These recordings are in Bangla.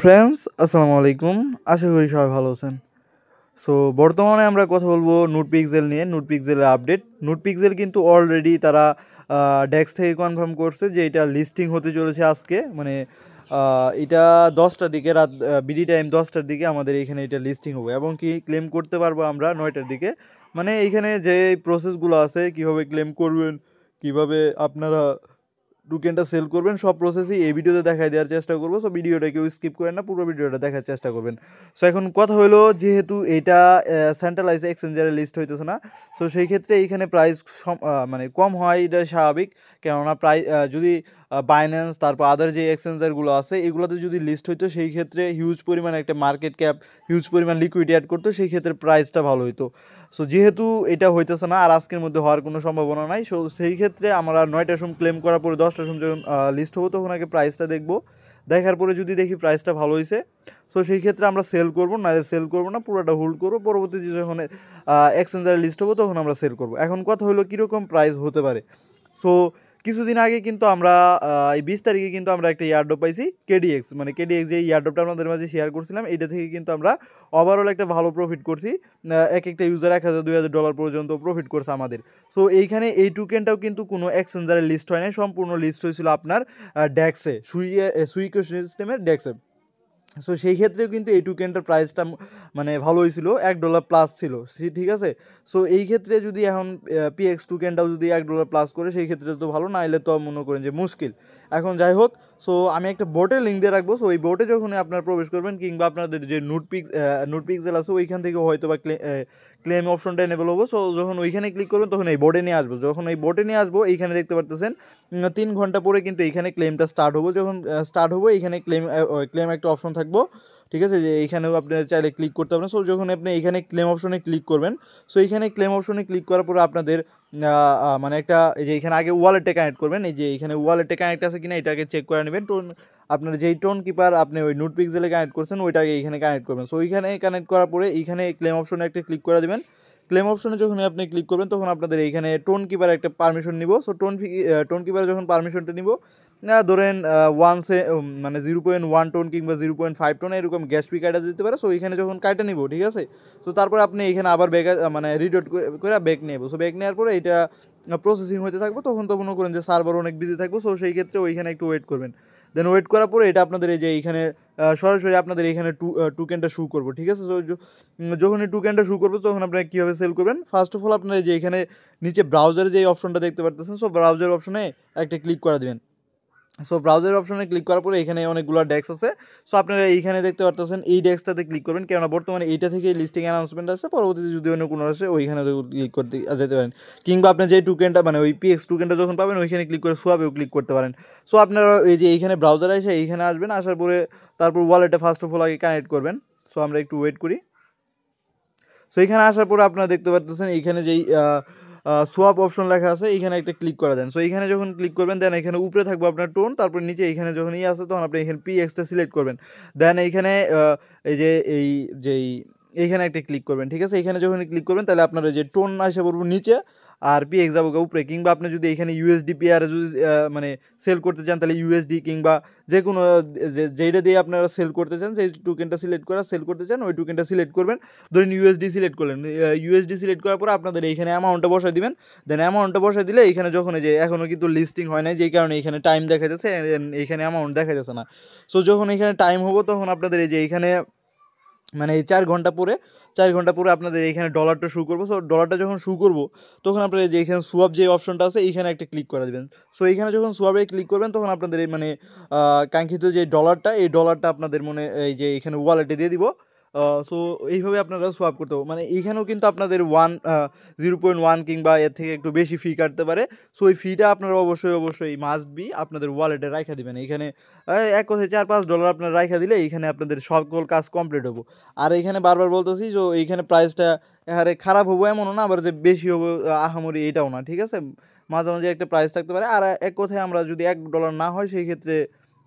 ফ্রেন্ডস আসসালামু আলাইকুম, আশা করি সবাই ভালো আছেন। সো বর্তমানে আমরা কথা বলবো নোট পিক্সেল নিয়ে। নোট পিক্সেলের আপডেট। নোট পিক্সেল কিন্তু অলরেডি তারা ডেক্স থেকে কনফার্ম করছে যে এটা লিস্টিং হতে চলেছে আজকে, মানে এটা 10টার দিকে, রাত বিডি টাইম 10টার দিকে আমাদের এখানে এটা লিস্টিং হবে এবং কি ক্লেম করতে পারবো আমরা 9টার দিকে। মানে এইখানে যে প্রসেসগুলো আছে, কীভাবে ক্লেম করবেন, কিভাবে আপনারা টোকেনটা সেল করবেন, সব প্রসেসই এই ভিডিওতে দেখাই দেওয়ার চেষ্টা করবো। সো ভিডিওটা কেউ স্কিপ করেন না, পুরো ভিডিওটা দেখার চেষ্টা করবেন। সো এখন কথা হলো, যেহেতু এটা সেন্ট্রালাইজ এক্সচেঞ্জারে লিস্ট হইতেছে না, সো সেই ক্ষেত্রে এইখানে প্রাইস মানে কম হয়, এটা স্বাভাবিক। কেননা প্রাইস যদি বাইন্যান্স তারপর আদার যে এক্সচেঞ্জারগুলো আছে এগুলোতে যদি লিস্ট হইতো, সেই ক্ষেত্রে হিউজ পরিমাণ একটা মার্কেট ক্যাপ, হিউজ পরিমাণ লিকুইডিটি অ্যাড করতো, সেই ক্ষেত্রে প্রাইসটা ভালো হইতো। সো যেহেতু এটা হইতেছে না আর আজকের মধ্যে হওয়ার কোনো সম্ভাবনা নাই, সো সেই ক্ষেত্রে আমরা 9টার সময় ক্লেম করার পরে 10টার সময় যখন লিস্ট হবো তখন আগে প্রাইসটা দেখবো। দেখার পরে যদি দেখি প্রাইসটা ভালো হয়েছে, সো সেই ক্ষেত্রে আমরা সেল করবো, নাহলে সেল করবো না, পুরোটা হোল্ড করবো। পরবর্তীতে যখন এক্সচেঞ্জারে লিস্ট হবো তখন আমরা সেল করবো। এখন কথা হলো কীরকম প্রাইস হতে পারে। সো কিছুদিন আগে কিন্তু আমরা এই 20 তারিখে কিন্তু আমরা একটা ইয়ারড্রপ পাইছি কেডিএক্স, মানে কেডিএক্স যে ইয়ারড্রপটা আমাদের মাঝে শেয়ার করছিলাম, এটা থেকে কিন্তু আমরা ওভারঅল একটা ভালো প্রফিট করছি। এক একটা ইউজার $1000-2000 পর্যন্ত প্রফিট করছে আমাদের। সো এইখানে এই টোকেনটাও কিন্তু কোনো এক্সচেঞ্জারে লিস্ট হয় নাই, সম্পূর্ণ লিস্ট হয়েছিল আপনার ডেক্সে, সুইকো সিস্টেমের ডেক্সে। সো সেই ক্ষেত্রেও কিন্তু এই টোকেনটার প্রাইসটা মানে ভালো হয়েছিল, $1+ ছিল, ঠিক আছে। সো এই ক্ষেত্রে যদি এখন পিএক্স টোকেনটাও যদি $1+ করে, সেই ক্ষেত্রে তো ভালো, না হলে তো মনে করেন যে মুশকিল। এখন যাই হোক, সো আমি একটা বোটের লিঙ্ক দিয়ে রাখবো। সো ওই বোটে যখন আপনারা প্রবেশ করবেন, কিংবা আপনাদের যে নোট পিক্সেল আছে ওইখান থেকে হয়তো বা ক্লেম অপশনটা এনেবল হবো। সো যখন ওইখানে ক্লিক করবেন তখন এই বোর্ডে নিয়ে আসবো। যখন এই বোর্ডে নিয়ে আসবো, এইখানে দেখতে পারতেছেন 3 ঘন্টা পরে কিন্তু এইখানে ক্লেমটা স্টার্ট হবো। যখন স্টার্ট হবো এইখানে ক্লেম একটা অপশন থাকবো, ঠিক আছে, যে এইখানেও আপনি চাইলে ক্লিক করতে পারেন। সো যখন আপনি এইখানে ক্লেম অপশনে ক্লিক করবেন, সো এইখানে ক্লেম অপশনে ক্লিক করার পরে আপনাদের মানে একটা, এই যে এখানে আগে ওয়ালেটে কানেক্ট করবেন, এই যে এইখানে ওয়ালেটে কানেক্ট আছে কিনা এটাকে চেক করে নেবেন। আপনার যেই টোন কিপার আপনি ওই নোট পিক্সেলে কানেক্ট করছেন ওইটাকে এইখানে কানেক্ট করবেন। সো ওইখানে কানেক্ট করার পরে এইখানে ক্লেম অপশনে একটা ক্লিক করে দেবেন। ক্লেম অপশনে যখন আপনি ক্লিক করবেন তখন আপনাদের এইখানে টোন কিপার একটা পারমিশন নিব। সো টোন কিপার যখন পারমিশনটা নিব, ধরেন মানে 0.1 টোন কিংবা 0.5 টোন এরকম গ্যাস ফি কাটা দিতে পারে। সো এইখানে যখন কাটা নিব, ঠিক আছে, সো তারপর আপনি এখানে আবার মানে রিডোট করে ব্যাক নেব। সো ব্যাক নেওয়ার পরে এটা প্রসেসিং হতে থাকবো, তখন তো মনে করেন যে সার্ভার অনেক বিজি থাকবো। সো সেই ক্ষেত্রে ওইখানে একটু ওয়েট করবেন। দেন ওয়েট করার পরে এটা আপনাদের এই যে এইখানে সরাসরি আপনাদের এইখানে টোকেনটা শু করবো, ঠিক আছে। সো যখন এই টোকেনটা শু করবো তখন আপনারা কীভাবে সেল করবেন, ফার্স্ট অফ অল আপনারা যে এখানে নিচে ব্রাউজারে যে অপশনটা দেখতে পারতেছেন, সো ব্রাউজার অপশনে একটা ক্লিক করে দেবেন। সো ব্রাউজার অপশনে ক্লিক করার পরে এখানে অনেকগুলো ডেস্ক আছে। সো আপনারা এইখানে দেখতে পারতেছেন এই ডেস্কটাতে ক্লিক করবেন, কেননা বর্তমানে এইটা থেকে লিস্টিং অ্যানাউন্সমেন্ট আছে। পরবর্তীতে যদি অন্য কোনো আসে ওইখানে ক্লিক করতে যেতে পারেন, কিংবা আপনি যে টোকেনটা মানে ওই পিএক্স টোকেনটা যখন পাবেন ওইখানে ক্লিক করে সোয়াপেও ক্লিক করতে পারেন। সো আপনারা এই যে এইখানে ব্রাউজারে এসে এইখানে আসবেন, আসার পরে তারপর ওয়ালেটে ফার্স্ট অফ অল আগে কানেক্ট করবেন। সো আমরা একটু ওয়েট করি। সো এখানে আসার পরে আপনারা দেখতে পাচ্ছেন এইখানে যেই সোয়াপ অপশন লেখা আছে এইখানে একটা ক্লিক করা দেন। সো এইখানে যখন ক্লিক করবেন, দেন এখানে উপরে থাকবে আপনার টোন, তারপর নিচে এইখানে যখন আসে তখন আপনি এখানে পিএক্সটা সিলেক্ট করবেন। দেন এইখানে এই যে এইখানে একটা ক্লিক করবেন, ঠিক আছে। এখানে যখন ক্লিক করবেন তাহলে আপনার যে টোন আসে পড়বো নিচে, আর পিএক্স যাবো উপরে। কিংবা আপনি যদি এখানে ইউএসডি পেয়ারে যদি মানে সেল করতে চান, তাহলে ইউএসডি কিংবা যে কোনো যেইটা দিয়ে আপনারা সেল করতে চান, সেই টোকেনটা সিলেক্ট করা, সেল করতে চান ওই টোকেনটা সিলেক্ট করবেন। ধরুন ইউএসডি সিলেক্ট করলেন, ইউএসডি সিলেক্ট করার পর আপনাদের এইখানে অ্যামাউন্টটা বসাই দিবেন। দেন অ্যামাউন্টটা বসাই দিলে এইখানে যখন যে এখনও কিন্তু লিস্টিং হয় নাই, যেই কারণে এখানে টাইম দেখা যাচ্ছে, এইখানে অ্যামাউন্ট দেখা যাচ্ছে না। সো যখন এখানে টাইম হবো তখন আপনাদের এই যে এইখানে মানে এই 4 ঘন্টা পরে আপনাদের এইখানে ডলারটা শু করবো। সো ডলারটা যখন শু করবো তখন আপনারা যে এখানে সোয়াপ যে অপশনটা আছে এইখানে একটা ক্লিক করে দেবেন। সো এইখানে যখন সোয়াপে ক্লিক করবেন তখন আপনাদের এই মানে কাঙ্ক্ষিত যে ডলারটা, এই ডলারটা আপনাদের এই যে এখানে ওয়ালেটে দিয়ে দিব। সো এইভাবে আপনারা সোয়াপ করতে হবে। মানে এইখানেও কিন্তু আপনাদের 0.1 কিংবা এর থেকে একটু বেশি ফি কাটতে পারে। সো এই ফিটা আপনারা অবশ্যই মাস্ট বি আপনাদের ওয়ালেটে রাখা দিবেন। এইখানে এক কথায় $4-5 আপনারা রাখা দিলে এইখানে আপনাদের সকল কাজ কমপ্লিট হবো। আর এইখানে বারবার বলতেছি যে এইখানে প্রাইসটা হারে খারাপ হবো এমনও না, আবার যে বেশি হবো আহামরি এটাও না, ঠিক আছে। মাঝে মাঝে একটা প্রাইস থাকতে পারে। আর এক কথায় আমরা যদি $1 না হয় সেই ক্ষেত্রে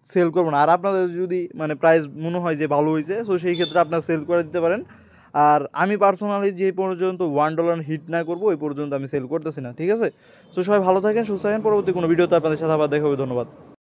সেল করবো না। আর আপনাদের যদি মানে প্রাইস মনে হয় যে ভালো হয়েছে, সো সেই ক্ষেত্রে আপনারা সেল করে দিতে পারেন। আর আমি পার্সোনালি যে পর্যন্ত $1 হিট না করবো ওই পর্যন্ত আমি সেল করতেছি না, ঠিক আছে। সো সবাই ভালো থাকেন, সুস্থ থাকেন। পরবর্তী কোনো ভিডিওতে আপনাদের সাথে আবার দেখা হবে। ধন্যবাদ।